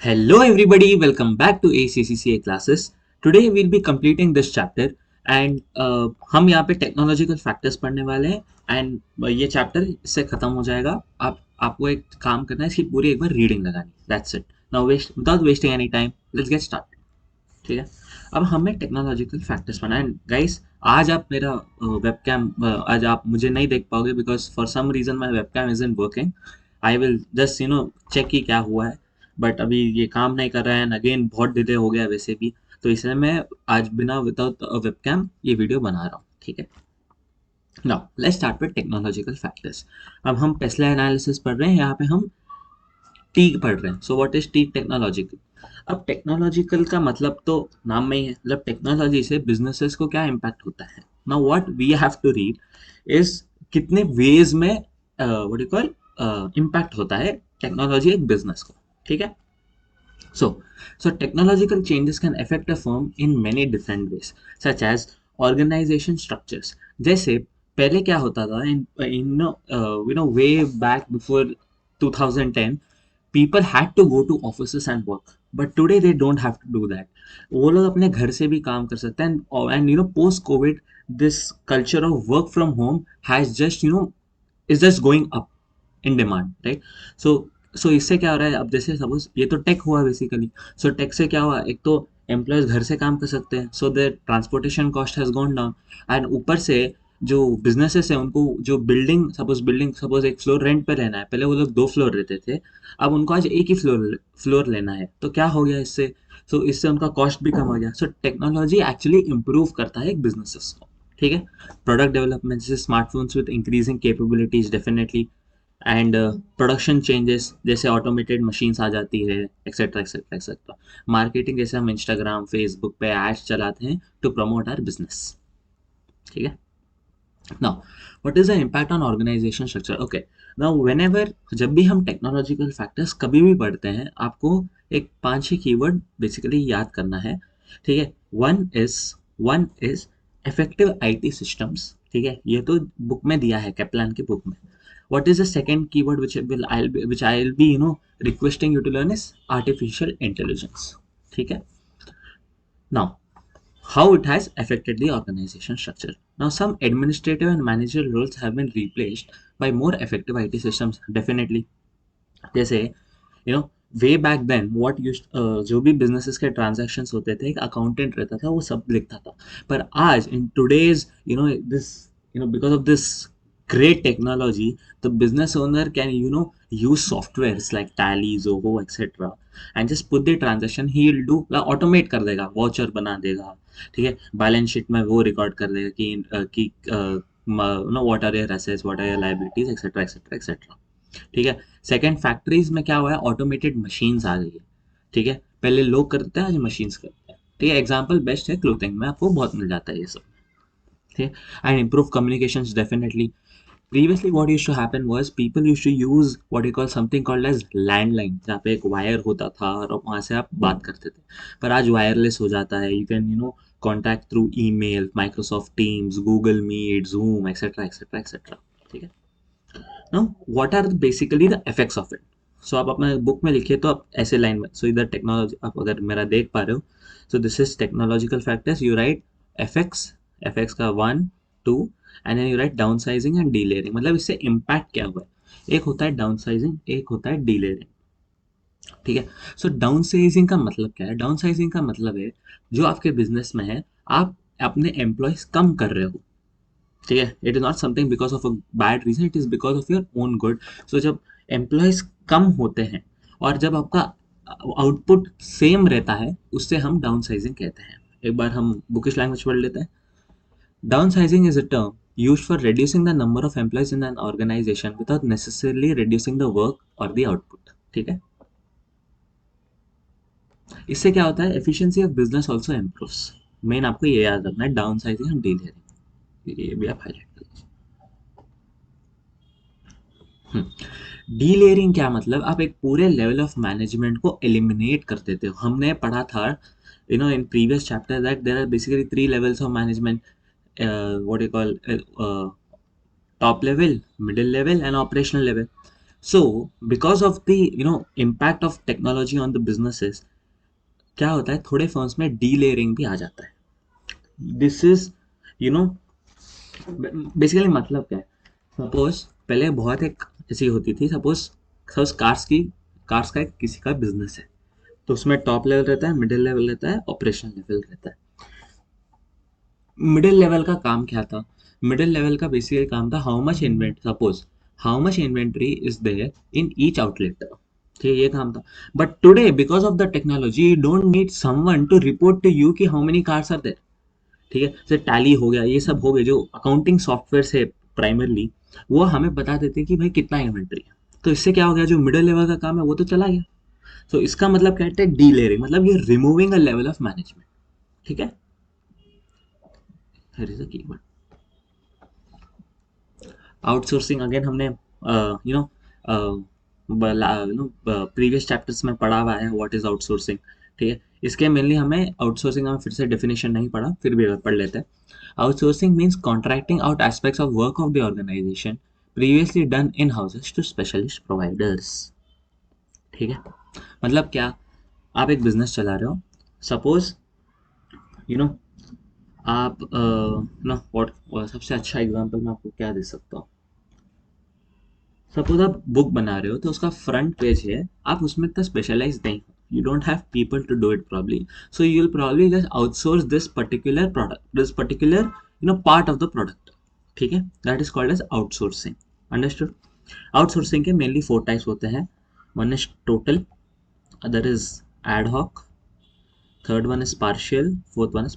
Hello everybody, welcome back to ACCCA classes. Today we'll be completing this chapter and हम यहाँ पे technological factors पढ़ने वाले हैं एंड ये चैप्टर इससे खत्म हो जाएगा. आपको एक काम करना है, इसकी पूरी एक बार रीडिंग लगानी. That's it. Now without wasting any time let's get start. ठीक है. अब हमें टेक्नोलॉजिकल फैक्टर्स पढ़ना है. गाइस, आज आप मेरा वेबकैम आज आप मुझे नहीं देख पाओगे because for some reason my webcam is in working. I will just check कि क्या हुआ है, बट अभी ये काम नहीं कर रहा है एंड अगेन बहुत डिले हो गया वैसे भी. तो इसलिए मैं आज बिना विदाउट वेबकैम ये वीडियो बना रहा हूँ. ठीक है. Now let's start with technological factors. अब हम टेस्ला एनालिसिस पढ़ रहे हैं, यहाँ पे हम टी पढ़ रहे हैं. So what is T? Technological. अब टेक्नोलॉजिकल का मतलब तो नाम में ही है, मतलब टेक्नोलॉजी से बिजनेसेस को क्या इम्पैक्ट होता है. Now what we have to read is कितने वेज में व्हाट यू कॉल इम्पैक्ट होता है टेक्नोलॉजी एक बिजनेस को. ठीक है. So technological changes can affect a firm in many different ways, such as organization structures. जैसे पहले क्या होता था in way back before 2010, people had to go to offices and work, but today they don't have to do that. वो लोग अपने घर से भी काम कर सकते हैं and post COVID this culture of work from home has just is just going up in demand, right. So इससे क्या हो रहा है, अब जैसे सपोज ये तो टेक हुआ बेसिकली. सो टेक से क्या हुआ, एक तो एम्प्लॉयज घर से काम कर सकते हैं, so the transportation cost has gone down. And ऊपर से जो बिजनेसेस है उनको जो बिल्डिंग सपोज एक फ्लोर रेंट पे लेना है, पहले वो लोग 2 फ्लोर रहते थे, अब उनको आज एक ही फ्लोर लेना है. तो क्या हो गया इससे, इससे उनका कॉस्ट भी कम हो गया. सो टेक्नोलॉजी एक्चुअली इम्प्रूव करता है एक बिजनेसेस को. ठीक है. प्रोडक्ट डेवलपमेंट जैसे smartphones with increasing capabilities definitely, and production changes जैसे ऑटोमेटेड मशीन्स आ जाती है, एक्सेट्रा एक्सेट्रा एक्सेट्रा. मार्केटिंग जैसे हम इंस्टाग्राम फेसबुक पे एड्स चलाते हैं टू प्रमोट आवर बिजनेस. ठीक है. Now what is the impact on organisation structure. Okay. Now whenever जब भी हम टेक्नोलॉजिकल फैक्टर्स कभी भी पढ़ते हैं, आपको एक 5-6 कीवर्ड बेसिकली याद करना है. ठीक है. One is effective IT systems. ठीक है. ये तो बुक में दिया है, कैप्लान की बुक में. What is the second keyword which I'll be requesting you to learn is artificial intelligence. ठीक है. Now, how it has affected the organization structure. Now, some administrative and managerial roles have been replaced by more effective IT systems. Definitely. जैसे way back then जो भी businesses के transactions होते थे, एक accountant रहता था, वो सब लिखता था. पर आज in today's this because of this great technology, the business owner can use softwares like Tally, Zoho, etc. and just put the transaction. he will do automate कर देगा, वाउचर बना देगा. ठीक है. बैलेंस शीट में वो रिकॉर्ड कर देगा कि what are your assets, what are your liabilities, etc etc etc. ठीक है. सेकंड, फैक्ट्रीज में क्या हुआ है, ऑटोमेटेड मशीन्स आ गई है. ठीक है. पहले लोग करते हैं, आज मशीन्स करते हैं. ठीक है. एग्जांपल बेस्ट है क्लोथिंग में, आपको बहुत मिल जाता है ये सब. ठीक है. And improve communications definitely. Previously what used to happen was people used to use what you call something called as landline, जहाँ पे एक वायर होता था और वहाँ से आप बात करते थे. पर आज वायरलेस हो जाता है. You can contact through email, Microsoft Teams, Google Meet, Zoom, etcetera etcetera etcetera. ठीक है. Now what are basically the effects of it. So आप अपने बुक में लिखिए, तो आप ऐसे लाइन में, सो इधर टेक्नोलॉजी, आप अगर मेरा देख पा रहे हो, so this is technological factors. You write effects का 1 2 and then you write down sizing and delayering. मतलब इससे इम्पैक्ट क्या हुआ है. एक होता है डाउन साइजिंग, एक होता है डीलेयरिंग. ठीक है. सो डाउन साइजिंग का मतलब क्या है. डाउन साइजिंग का मतलब है जो आपके बिजनेस में है, आप अपने एम्प्लॉयज कम कर रहे हो. ठीक है. It is not something because of a bad reason, it is because of your own good. So जब एम्प्लॉयज कम होते हैं और जब आपका आउटपुट सेम रहता है, उससे हम डाउन साइजिंग कहते हैं. एक बार हम बुकिश लैंग्वेज पढ़ लेते हैं. Downsizing is a term used for reducing the number of employees in an organization without necessarily reducing the work or the output. ठीक है. इससे क्या होता है, efficiency of business also improves. Main आपको ये याद रखना है, डाउन साइजिंग एंड डीलेयरिंग. ये भी आप हाईलाइट कर लीजिए. डीलेयरिंग क्या मतलब, आप एक पूरे लेवल ऑफ मैनेजमेंट को एलिमिनेट कर देते हो. हमने पढ़ा था in previous chapter that there are basically 3 levels of management. What you call top level, middle level and operational level. So because of the impact of technology on the businesses, क्या होता है थोड़े फर्म्स में D layering भी आ जाता है. This is you know basically मतलब क्या है. सपोज पहले बहुत एक ऐसी होती थी. सपोज सपोज कार्स का एक किसी का बिजनेस है, तो उसमें टॉप लेवल रहता है, मिडिल लेवल रहता है, ऑपरेशनल लेवल रहता है. मिडिल लेवल का काम क्या था? मिडिल लेवल का बेसिकली काम था how much inventory is there in each outlet. ठीक है, ये काम था. But today because of the technology you don't need someone to report to you कि how many cars are there. ठीक है, जैसे टैली हो गया, ये सब हो गए जो अकाउंटिंग सॉफ्टवेयर है प्राइमरली, वो हमें बता देते हैं कि भाई कितना इन्वेंट्री है. तो इससे क्या हो गया, जो मिडिल लेवल का काम है वो तो चला गया. तो इसका मतलब क्या है, डी लेयरिंग, मतलब ये removing a level of management. ठीक है, here is the keyword. Outsourcing again हमने यू नो प्रीवियस चैप्टर्स में पढ़ा हुआ है व्हाट इज आउटसोर्सिंग. ठीक है, इसके मेनली हमें आउटसोर्सिंग में फिर से डेफिनेशन नहीं पढ़ा, फिर भी अगर पढ़ लेते हैं. Outsourcing means contracting out aspects of work of the organisation previously done in houses to specialist providers. ठीक है, मतलब क्या, आप एक बिजनेस चला रहे हो. सपोज यू नो आप ना व्हाट, सबसे अच्छा एग्जांपल मैं आपको क्या दे सकता हूँ. सपोज आप बुक बना रहे हो, तो उसका फ्रंट पेज है, आप उसमें इतना स्पेशलाइज नहीं हो, you don't have people to do it probably, so you will probably just outsource this particular product, this particular part of the product. ठीक है, that is called as outsourcing. Understood. Outsourcing के mainly 4 types होते हैं. One is total, other is ad hoc, third one is partial, fourth one is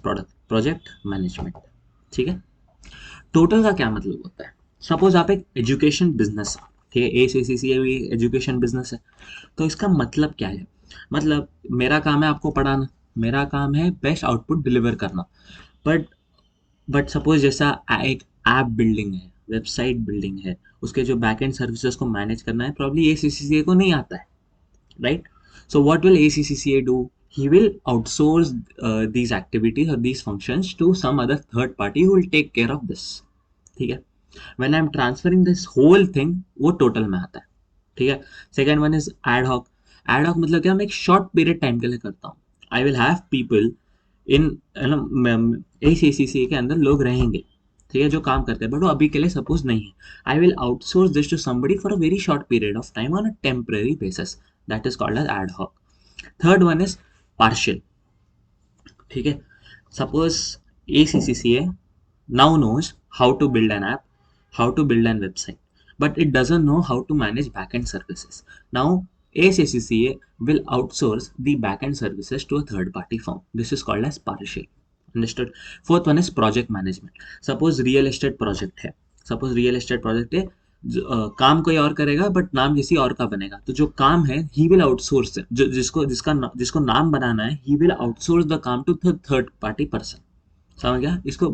project management. ठीक है, total का क्या मतलब होता है. सपोज आप एक एजुकेशन बिजनेस, ठीक है, ACCCA भी एजुकेशन बिजनेस है, तो इसका मतलब क्या है. मतलब मेरा काम है आपको पढ़ाना, मेरा काम है बेस्ट आउटपुट डिलीवर करना. बट सपोज जैसा एक ऐप बिल्डिंग है, वेबसाइट बिल्डिंग है, उसके जो बैक एंड सर्विसेज को मैनेज करना है, प्रॉब्ली ACCCA को नहीं आता है, right? So what will ACCCA do? He will outsource these activities or these functions to some other third party who will take care of this. ठीक है, when I'm transferring this whole thing, वो total में आता है. ठीक है, second one is ad hoc. Ad hoc मतलब क्या, मैं एक शॉर्ट पीरियड टाइम के लिए करता हूँ. I will have people in ACCCA के अंदर लोग रहेंगे, ठीक है, जो काम करते हैं, बट वो अभी के लिए सपोज नहीं है. I will outsource this to somebody for a very short period of time on a temporary basis. That is called as ad hoc. Third one is partial. ठीक है, suppose ACCCA now knows how to build an app, how to build an website, but it doesn't know how to manage backend services. Now ACCCA will outsource the backend services to a third party firm. This is called as partial. Understood. Fourth one is project management. Suppose real estate project है, suppose real estate project है, काम कोई और करेगा but नाम किसी और का बनेगा. तो जो काम है ही विल आउटसोर्स, जो जिसको नाम बनाना है, ही विल आउटसोर्स द काम टू थर्ड पार्टी पर्सन. समझ गया इसको.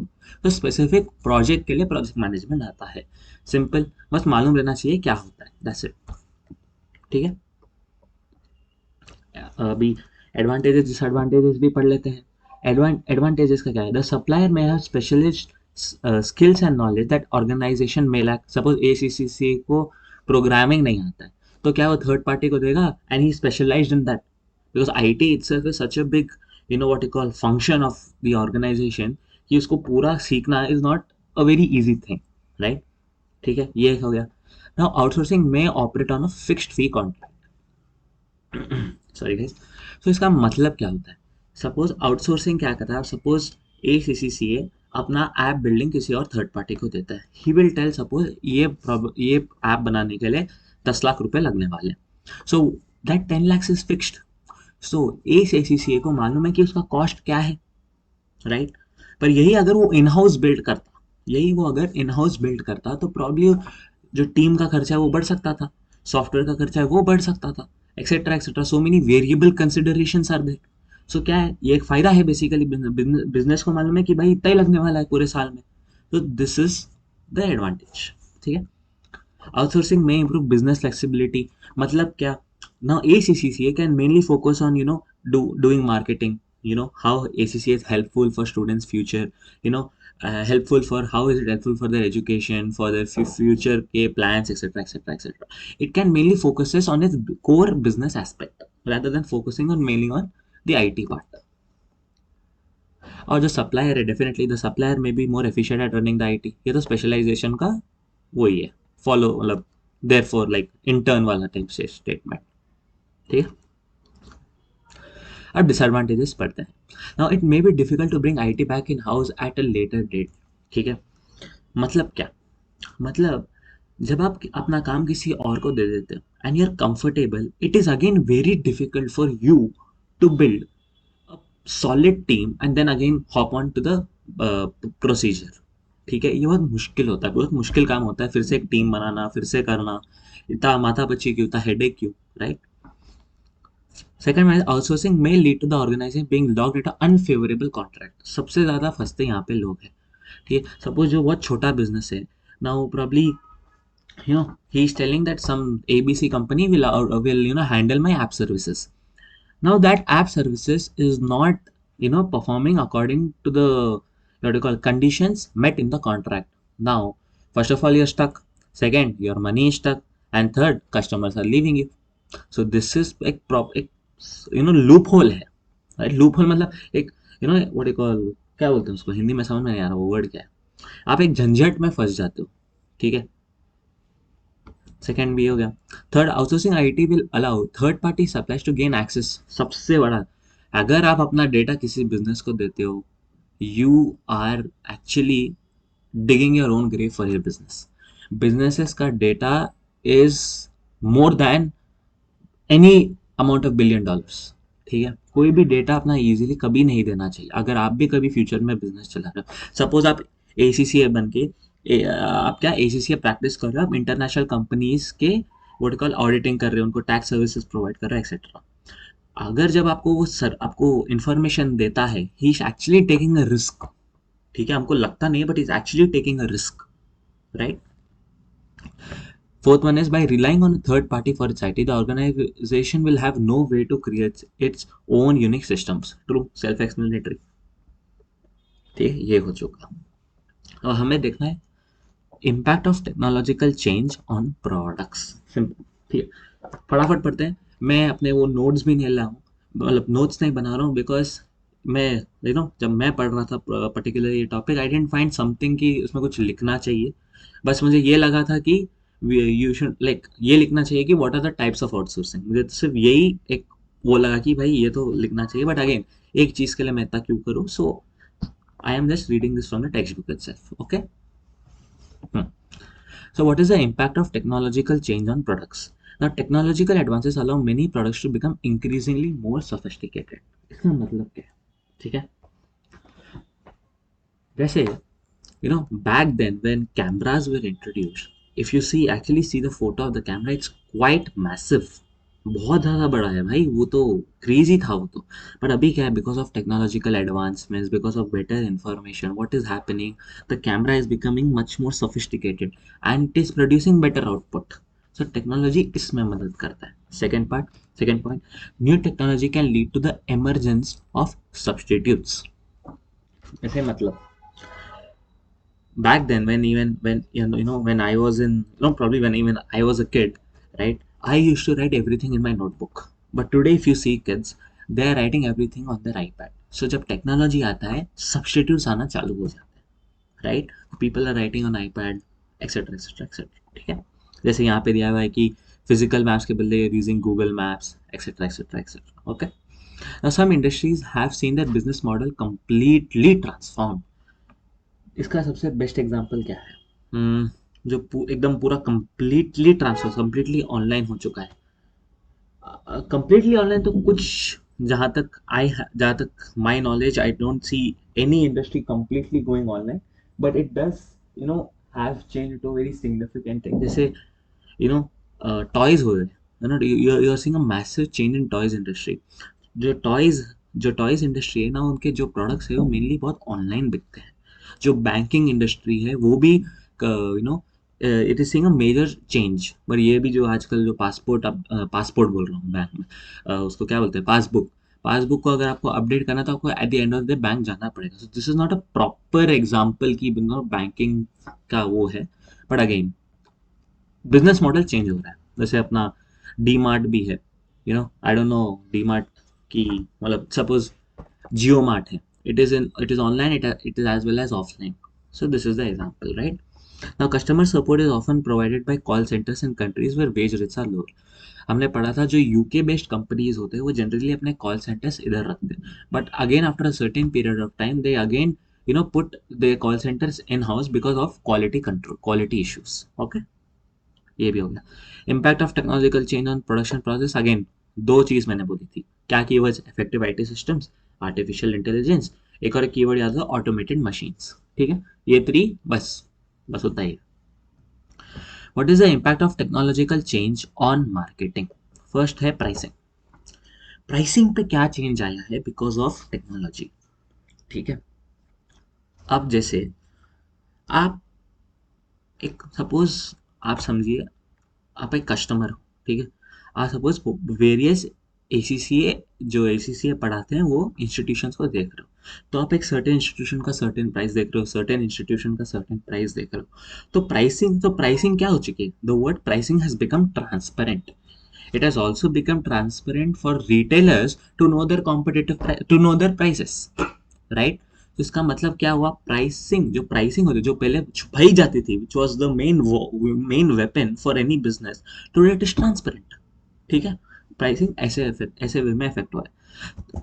तो स्पेसिफिक प्रोजेक्ट के लिए प्रोजेक्ट मैनेजमेंट आता है. सिंपल, बस मालूम रहना चाहिए क्या होता है, दैट्स इट. ठीक है, अभी एडवांटेजेस डिसएडवांटेजेस भी पढ़ लेते हैं. एडवांटेजेस का क्या है, the supplier may have specialist skills and knowledge that organisation may lack. Suppose ACCCA को प्रोग्रामिंग नहीं आता है, तो क्या वो थर्ड पार्टी को देगा, and he specialised in that, because IT itself is such a big what you call function of the organization कि उसको पूरा सीखना is not a very easy thing, right. ठीक है, ये हो गया. नाउ आउटसोर्सिंग में operate on a fixed fee contract. Sorry guys. तो इसका मतलब क्या होता है. सपोज आउटसोर्सिंग क्या करता है, सपोज ACCCA अपना ऐप बिल्डिंग किसी और थर्ड पार्टी को देता है. ही विल टेल, सपोज ये ऐप बनाने के लिए 10 लाख रुपए लगने वाले हैं. So that 10 lakhs is fixed. So ACCCA को मालूम है कि उसका कॉस्ट क्या है, राइट. पर यही अगर वो इन हाउस बिल्ड करता, तो प्रॉब्ली जो टीम का खर्चा है वो बढ़ सकता था, सॉफ्टवेयर का खर्चा है वो बढ़ सकता था, etcetera etcetera. So many variable considerations are there. So क्या है, ये एक फायदा है बेसिकली. बिजनेस को मालूम है कि भाई इतना ही लगने वाला है पूरे साल में, तो दिस इज द एडवांटेज. ठीक है, आउटसोर्सिंग में इंप्रूव बिजनेस फ्लेक्सिबिलिटी. मतलब क्या, now ACCCA can mainly focus on doing marketing, how ACCA is helpful for students future, you know helpful for how is it helpful for their education, for their future के plans, etc., etc., etc. It can mainly focuses on its core business aspect rather than focusing on mainly on the IT part. और जो supplier है, definitely the supplier may be more efficient at running the IT. ये तो specialisation का वही है, follow मतलब therefore like intern वाला टाइप से स्टेटमेंट. ठीक है. अब डिसएडवांटेजेस पढ़ते हैं. Now it may be difficult to bring IT back in house at a later date. ठीक है. मतलब क्या? मतलब जब आप अपना काम किसी और को दे देते हो and you are comfortable, it is again very difficult for you to build solid team and then again hop on to the procedure. ठीक है. ये बहुत मुश्किल होता है, बहुत मुश्किल काम होता है फिर से एक टीम बनाना, फिर से करना. इतना माथा पच्ची क्यों, इतना हेडेक क्यों, राइट? सेकंड में outsourcing may lead to the organisation being locked at unfavourable contract. सबसे ज़्यादा फंसते यहाँ पे लोग हैं. ठीक है. सपोज जो बहुत छोटा बिजनेस है, now probably he is telling that some ABC company will handle my app services. Now that app services is not performing according to the what do you call conditions met in the contract. Now first of all you're stuck, second your money is stuck, and third customers are leaving you. So this is एक loop hole है, right? Loop hole मतलब एक what you call, क्या बोलते हैं उसको हिंदी में, समझ में नहीं आ रहा वो वर्ड क्या है. आप एक झंझट में फंस जाते हो. ठीक है. सेकेंड भी हो गया. Third, outsourcing IT will allow third party supplies to gain access. सबसे बड़ा, अगर आप अपना डेटा किसी बिजनेस को देते हो, you are actually digging your own grave for your business. Businesses का data is more than any amount of $1 billion. ठीक है. कोई भी डेटा अपना इजीली कभी नहीं देना चाहिए. अगर आप भी कभी फ्यूचर में बिजनेस चला रहे हो, सपोज आप ACCA बन के आप क्या ACCA प्रैक्टिस कर रहे हो, आप इंटरनेशनल कंपनीज के व्हाट कॉल ऑडिटिंग कर रहे हो, उनको टैक्स सर्विसेज प्रोवाइड कर रहे हो एक्सेट्रा. अगर जब आपको वो सर आपको इंफॉर्मेशन देता है, he is actually taking a risk. ठीक है. हमको लगता नहीं है but is actually taking a risk, right? Fourth one is by relying on a third party for its IT, the organization will have no way to create its own unique systems. True, self-explanatory. ठीक है. ये हो चुका. और हमें देखना है impact of technological change on products. Simple. ठीक है. फटाफट पढ़ते हैं. मैं अपने वो नोट्स भी नहीं ला हूँ, मतलब नोट्स नहीं बना रहा हूँ, बिकॉज मैं जब मैं पढ़ रहा था पर्टिकुलर ये टॉपिक, आई डेंट फाइंड समथिंग कि उसमें कुछ लिखना चाहिए. बस मुझे ये लगा था कि यू शुड लाइक ये लिखना चाहिए कि what are the types of outsourcing. मुझे तो सिर्फ यही एक वो लगा कि भाई ये तो लिखना चाहिए, बट अगेन एक चीज़ के लिए मैं इतना क्यों करूँ. So I am just reading this from the textbook itself. Okay. So what is the impact of technological change on products? Now technological advances allow many products to become increasingly more sophisticated. इसका मतलब क्या है? ठीक है. वैसे back then when cameras were introduced, if you actually see the photo of the camera, it's quite massive. बहुत ज़्यादा बड़ा है भाई, वो तो क्रेजी था वो तो. बट अभी क्या है, because of technological advancements, because of better information, what is happening, the camera is becoming much more sophisticated and it is producing better output. So technology इसमें मदद करता है. Second point, new technology can lead to the emergence of substitutes. ऐसे मतलब back then when I was in probably when even I was a kid, right, I used to write everything in my notebook. But today if you see kids, they are writing everything on their iPad. So जब technology आता है, substitutes आना चालू हो जाते हैं, right? People are writing on iPad etcetera etcetera etcetera. ठीक है. जैसे यहाँ पे दिया हुआ है कि फिजिकल मैप्स के बदले using Google maps etcetera etcetera etcetera. Okay. Now some industries have seen their business model completely transformed. इसका सबसे बेस्ट एग्जांपल क्या है? जो एकदम पूरा कंप्लीटली ऑनलाइन हो चुका है. कंप्लीटली ऑनलाइन तो कुछ, जहाँ तक my knowledge, I don't see any industry completely going online, but it does have change to very significant thing. जैसे टॉयज हो गए, you are seeing a massive change in toys industry. जो toys industry है ना, उनके जो products है वो मेनली बहुत ऑनलाइन बिकते हैं. जो बैंकिंग इंडस्ट्री है वो भी it is seeing a major change. पर ये भी जो आजकल जो पासपोर्ट बोल रहा हूँ बैंक में, उसको क्या बोलते हैं, पासबुक को अगर आपको अपडेट करना है तो आपको eight the end of the bank जाना पड़ेगा. सो this is not a proper example की बैंकिंग का वो है, but again business model change हो रहा है. जैसे अपना डी मार्ट भी है, I don't know D mart की, मतलब सपोज जियो मार्ट है, it is online, it is as well as offline. So this is the example, right? Now customer support is often provided by call centers in countries where wage rates are lower. हमने पढ़ा था जो UK based companies होते हैं वो generally अपने call centres इधर रखते हैं, but again after a certain period of time they again put the call centres in house because of quality control, quality issues. Okay, ये भी हो गया. Impact of technological change on production process, again दो चीज मैंने बोली थी. क्या keywords? Effective IT systems, artificial intelligence, एक और कीवर्ड याद है ऑटोमेटेड मशीन्स. ठीक है, ये थ्री बस बस होता ही. What is the impact of technological change on marketing? First है प्राइसिंग. प्राइसिंग पे क्या चेंज आया है बिकॉज ऑफ टेक्नोलॉजी. ठीक है, अब जैसे आप एक सपोज, आप समझिए आप एक कस्टमर हो. ठीक है, आप सपोज वेरियस एसीसीए, जो एसीसीए पढ़ाते हैं वो इंस्टीट्यूशंस को देख रहे हो, तो आप एक सर्टेन इंस्टीट्यूशन का सर्टेन प्राइस देख रहे हो, सर्टेन इंस्टीट्यूशन का सर्टेन प्राइस देख रहे हो. तो प्राइसिंग क्या हो चुकी है? The word pricing has become transparent. It has also become transparent for retailers to know their to know their prices, right? तो इसका मतलब क्या हुआ? प्राइसिंग, जो प्राइसिंग होती जो पहले छुपाई जाती थी, which was the main weapon for any business, today it is transparent. ठीक है, प्राइसिंग ऐसे वे में इफेक्ट हुआ है.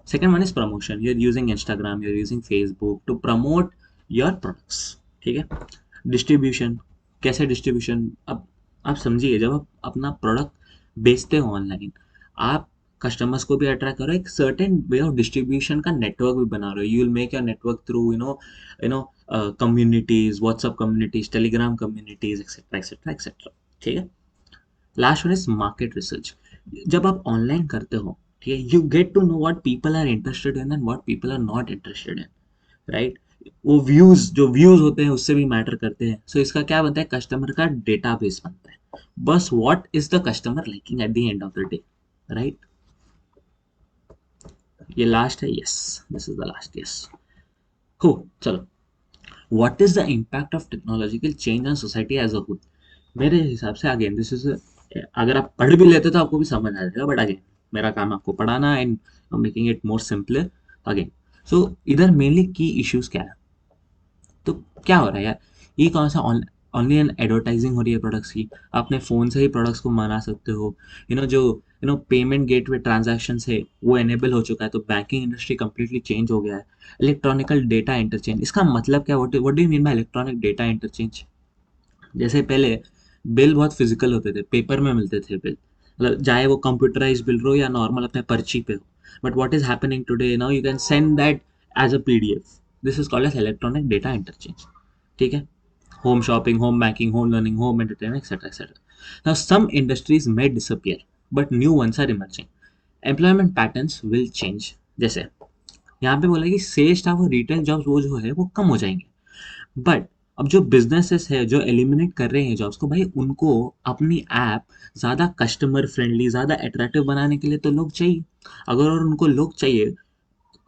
Second one is promotion. You are using Instagram, you are using Facebook to promote your products. ठीक है, डिस्ट्रीब्यूशन. कैसे distribution? अब आप समझिए, जब आप अपना प्रोडक्ट बेचते हो ऑनलाइन, आप कस्टमर्स को भी अट्रैक्ट करो, एक सर्टेन वे ऑफ डिस्ट्रीब्यूशन का नेटवर्क भी बना रहे हो. You will make your network through communities, WhatsApp communities, Telegram communities, etcetera etcetera etcetera. ठीक है, last one is market research. जब आप ऑनलाइन करते हो, ठीक है, you get to know what people are interested in and what people are not interested in, right? वो views होते हैं उससे भी मैटर करते हैं. सो इसका क्या बनता है? कस्टमर का डेटाबेस बनता है. बस what is the customer liking at the end of the day, right? ये लास्ट है. Yes, this is the last. Yes, हो चलो. What is the impact of technological change on society as a whole? मेरे हिसाब से again this is, अगर आप पढ़ भी लेते तो आपको भी समझ आ जाएगा, बट अगेन मेरा काम है आपको पढ़ाना and making it more simpler again. So इधर मेनली की इश्यूज क्या है? तो क्या हो रहा है यार, ये कौन सा ऑनलाइन एडवर्टाइजिंग हो रही है प्रोडक्ट्स की. अपने फ़ोन से ही प्रोडक्ट्स को मंगा सकते हो. जो पेमेंट गेटवे ट्रांजैक्शन है वो एनेबल हो चुका है. तो बैंकिंग इंडस्ट्री कम्प्लीटली चेंज हो गया है. इलेक्ट्रॉनिकल डेटा इंटरचेंज, इसका मतलब क्या? What do you mean by electronic data interchange? जैसे पहले बिल बहुत फिजिकल होते थे, पेपर में मिलते थे बिल, मतलब चाहे वो कंप्यूटराइज बिल हो या नॉर्मल अपने पर्ची पे हो. But what is happening today, now you can send that as a PDF. This is called as electronic data interchange. ठीक है, home shopping, home banking, home learning, home entertainment, etc. etc. Now, some industries may disappear, but new ones are emerging. Employment patterns will change. जैसे यहाँ पे बोला कि sales staff और retail jobs वो जो है वो कम हो जाएंगे. बट अब जो बिजनेसेस है जो एलिमिनेट कर रहे हैं जॉब्स को, भाई उनको अपनी ऐप ज़्यादा कस्टमर फ्रेंडली, ज़्यादा अट्रैक्टिव बनाने के लिए तो लोग चाहिए. अगर और उनको लोग चाहिए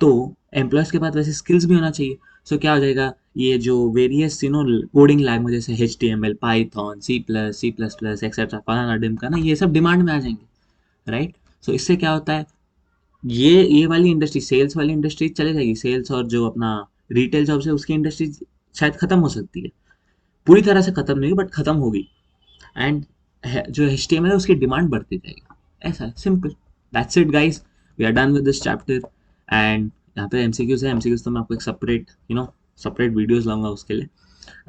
तो एम्प्लॉयज़ के पास वैसे स्किल्स भी होना चाहिए. सो क्या हो जाएगा, ये जो वेरियस कोडिंग लैंग्वेज जैसे HTML, पाइथन, C++, एक्सेट्रा, फलाना डिमका ना, ये सब डिमांड में आ जाएंगे, राइट? सो इससे क्या होता है, ये वाली इंडस्ट्री, सेल्स वाली इंडस्ट्री चले जाएगी. सेल्स और जो अपना रिटेल जॉब्स है उसकी इंडस्ट्री शायद खत्म हो सकती है. पूरी तरह से खत्म नहीं, बट खत्म होगी. एंड जो HTML है उसकी डिमांड बढ़ती जाएगी. ऐसा simple. That's it guys, we are done with this chapter. And यहाँ पे MCQs है. MCQs तो मैं आपको एक सेपरेट वीडियोस लाऊंगा उसके लिए.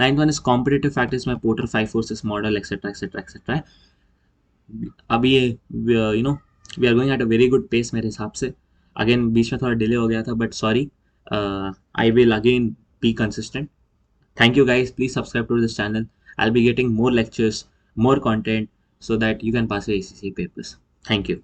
9th one is competitive factors में Porter 5 forces model etcetera etcetera etcetera. अभी ये we are going at a very good pace मेरे हिसाब से. अगेन बीच में थोड़ा डिले हो गया था, but sorry. I will again be consistent. Thank you guys. Please subscribe to this channel. I'll be getting more lectures, more content so that you can pass your ACC papers. Thank you.